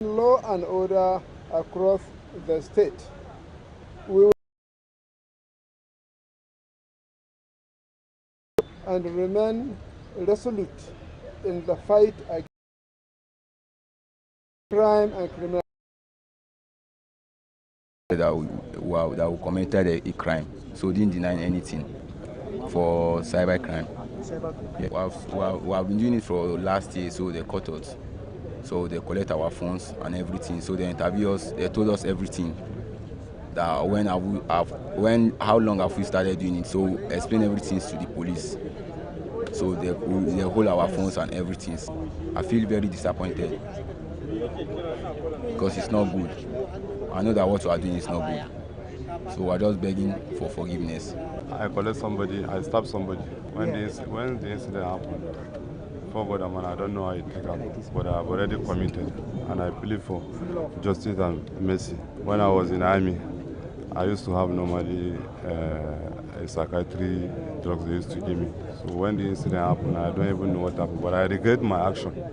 law and order across the state. We will and remain resolute in the fight against crime and criminality. That we committed a crime, so didn't deny anything for cybercrime. Yeah, we have been doing it for last year, so they caught us. So they collect our phones and everything. So they interview us. They told us everything. That how long have we started doing it? So explain everything to the police. So they hold our phones and everything. I feel very disappointed because it's not good. I know that what we are doing is not good. So we're just begging for forgiveness. I collect somebody, I stab somebody. When the incident happened, for God, man, I don't know how it take up, but I've already committed, and I plead for justice and mercy. When I was in army, I used to have normally a psychiatry drugs they used to give me. So when the incident happened, I don't even know what happened, but I regret my action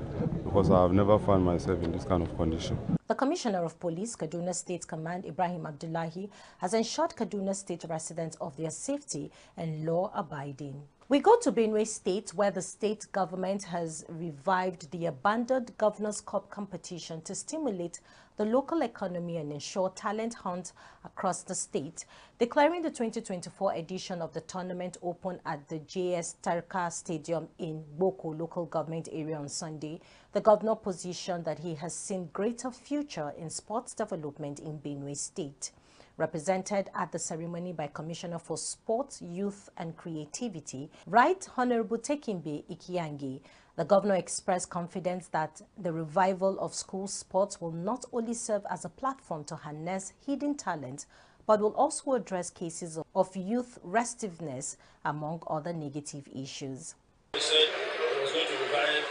because I have never found myself in this kind of condition. The Commissioner of Police, Kaduna State Command, Ibrahim Abdullahi, has ensured Kaduna State residents of their safety and law abiding. We go to Benue State, where the state government has revived the abandoned Governor's Cup competition to stimulate the local economy and ensure talent hunt across the state. Declaring the 2024 edition of the tournament open at the JS Tarka Stadium in Boko local government area on Sunday, the governor positioned that he has seen greater future in sports development in Benue State. Represented at the ceremony by Commissioner for Sports, Youth and Creativity, Right Honorable Tekimbe Ikiyangi, the governor expressed confidence that the revival of school sports will not only serve as a platform to harness hidden talent, but will also address cases of youth restiveness, among other negative issues. He said he was going to revive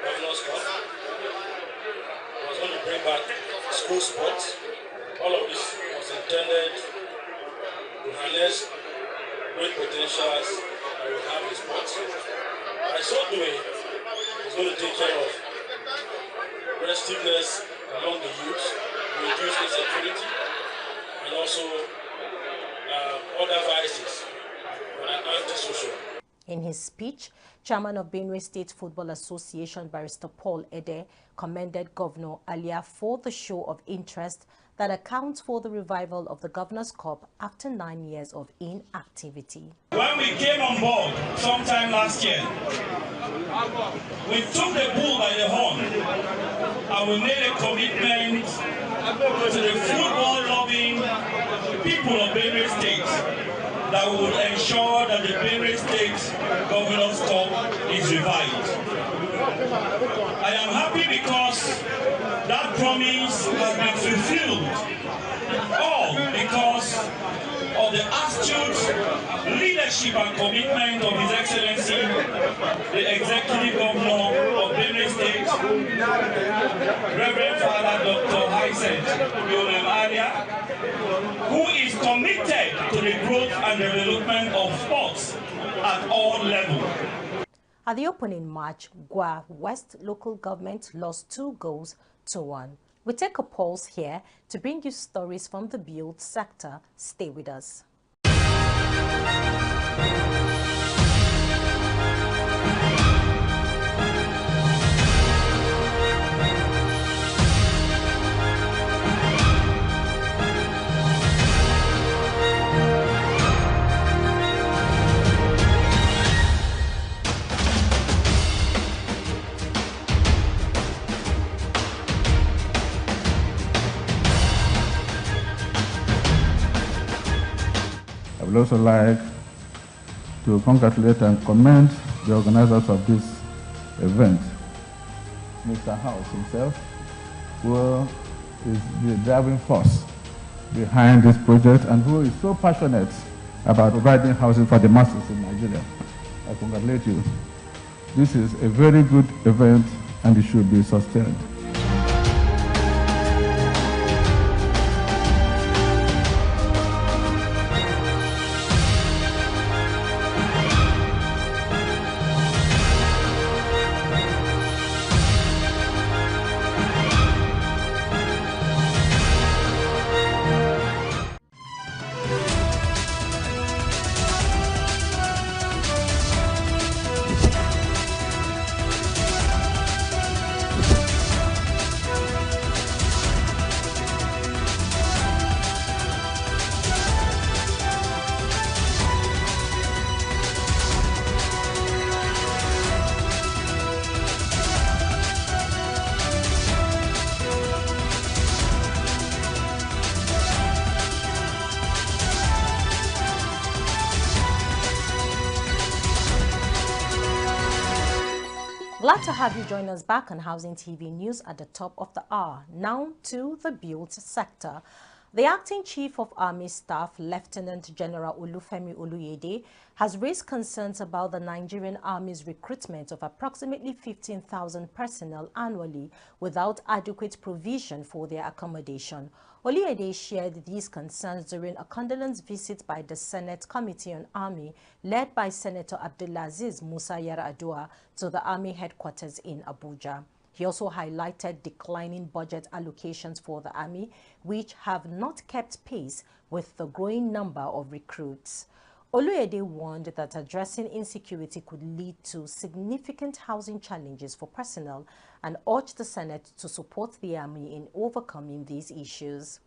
Governor's Cup. He was going to bring back school sports. All of this was intended to harness great potentials that we have in sports. By so doing, it's going to take care of restiveness among the youth, reduce insecurity, and also other vices that are antisocial. In his speech, Chairman of Benue State Football Association, Barrister Paul Ede, commended Governor Alia for the show of interest that accounts for the revival of the Governor's Cup after 9 years of inactivity. When we came on board sometime last year, we took the bull by the horn and we made a commitment to the football-loving people of Benue State that we would ensure that the Benue State Governor's Cup is revived. I am happy because that promise has been fulfilled, all because of the astute leadership and commitment of His Excellency, the Executive Governor of Benue State, Reverend Father Dr. Hyacinth Yonem Alia, who is committed to the growth and development of sports at all levels. At the opening match, Gwa West local government lost 2-1. We take a pause here to bring you stories from the build sector. Stay with us. I would also like to congratulate and commend the organizers of this event, Mr. House himself, who is the driving force behind this project and who is so passionate about providing housing for the masses in Nigeria. I congratulate you. This is a very good event and it should be sustained. Glad to have you join us back on Housing TV News at the top of the hour. Now to the build sector. The Acting Chief of Army Staff, Lieutenant General Olufemi Oluyede, has raised concerns about the Nigerian Army's recruitment of approximately 15,000 personnel annually without adequate provision for their accommodation. Oluyede shared these concerns during a condolence visit by the Senate Committee on Army, led by Senator Abdulaziz Musa Yar'Adua, to the Army headquarters in Abuja. He also highlighted declining budget allocations for the Army, which have not kept pace with the growing number of recruits. Oluyede warned that addressing insecurity could lead to significant housing challenges for personnel and urged the Senate to support the Army in overcoming these issues.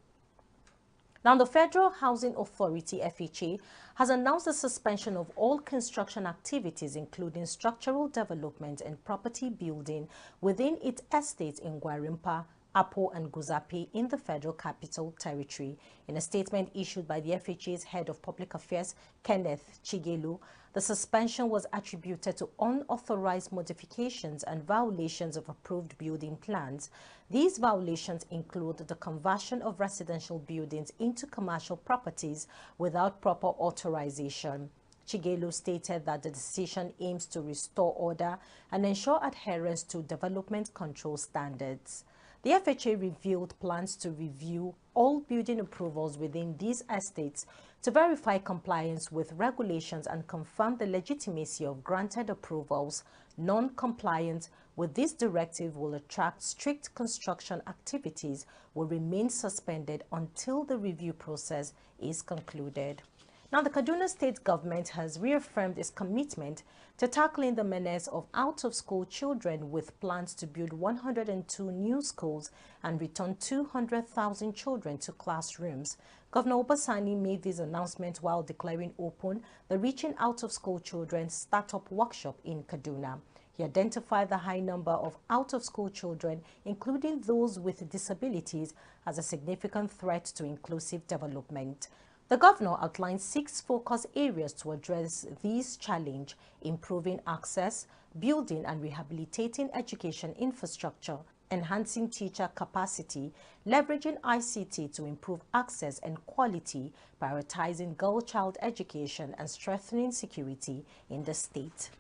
Now, the Federal Housing Authority, FHA, has announced the suspension of all construction activities, including structural development and property building within its estates in Gwarimpa, Apo and Guzapi in the Federal Capital Territory. In a statement issued by the FHA's Head of Public Affairs, Kenneth Chigelu, the suspension was attributed to unauthorized modifications and violations of approved building plans. These violations include the conversion of residential buildings into commercial properties without proper authorization. Chigelu stated that the decision aims to restore order and ensure adherence to development control standards. The FHA revealed plans to review all building approvals within these estates to verify compliance with regulations and confirm the legitimacy of granted approvals. Non-compliance with this directive will attract strict construction activities will remain suspended until the review process is concluded. Now, the Kaduna State government has reaffirmed its commitment to tackling the menace of out-of-school children with plans to build 102 new schools and return 200,000 children to classrooms. Governor Obasani made this announcement while declaring open the Reaching Out-of-School Children Startup Workshop in Kaduna. He identified the high number of out-of-school children, including those with disabilities, as a significant threat to inclusive development. The governor outlined 6 focus areas to address these challenges: improving access, building and rehabilitating education infrastructure, enhancing teacher capacity, leveraging ICT to improve access and quality, prioritizing girl-child education, and strengthening security in the state.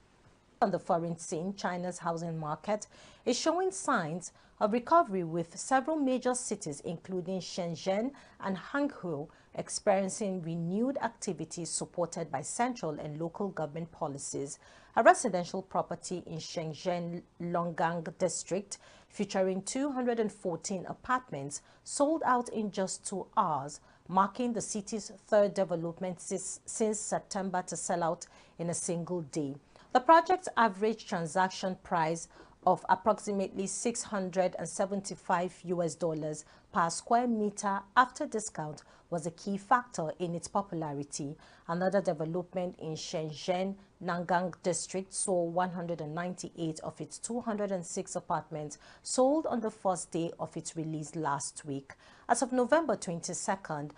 On the foreign scene, China's housing market is showing signs of recovery, with several major cities including Shenzhen and Hangzhou experiencing renewed activity supported by central and local government policies. A residential property in Shenzhen Longgang district featuring 214 apartments sold out in just 2 hours, marking the city's 3rd development since September to sell out in a single day. The project's average transaction price of approximately $675 per square meter after discount was a key factor in its popularity. Another development in Shenzhen Nangang district saw 198 of its 206 apartments sold on the first day of its release last week. As of November 22nd,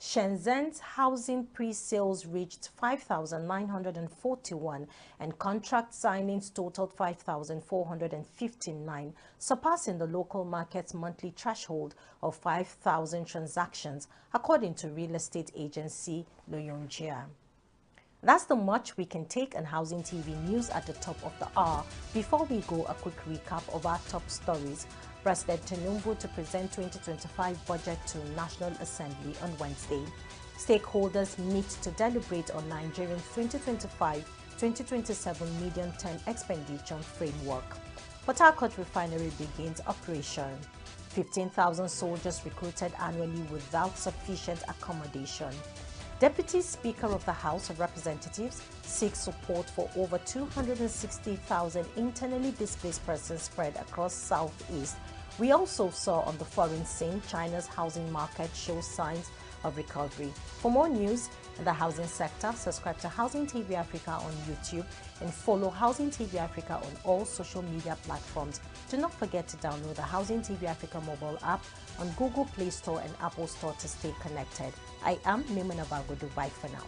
Shenzhen's housing pre-sales reached 5,941 and contract signings totaled 5,459, surpassing the local market's monthly threshold of 5,000 transactions, according to real estate agency Loyongjia. That's the much we can take on Housing TV News at the top of the hour. Before we go, a quick recap of our top stories. President Tinubu to present 2025 budget to National Assembly on Wednesday. Stakeholders meet to deliberate on Nigerian 2025-2027 medium-term expenditure framework. Port Harcourt refinery begins operation. 15,000 soldiers recruited annually without sufficient accommodation. Deputy Speaker of the House of Representatives seeks support for over 260,000 internally displaced persons spread across Southeast. We also saw on the foreign scene, China's housing market shows signs of recovery. For more news in the housing sector, subscribe to Housing TV Africa on YouTube and follow Housing TV Africa on all social media platforms. Do not forget to download the Housing TV Africa mobile app on Google Play Store and Apple Store to stay connected. I am Maimuna Bagodu. Bye for now.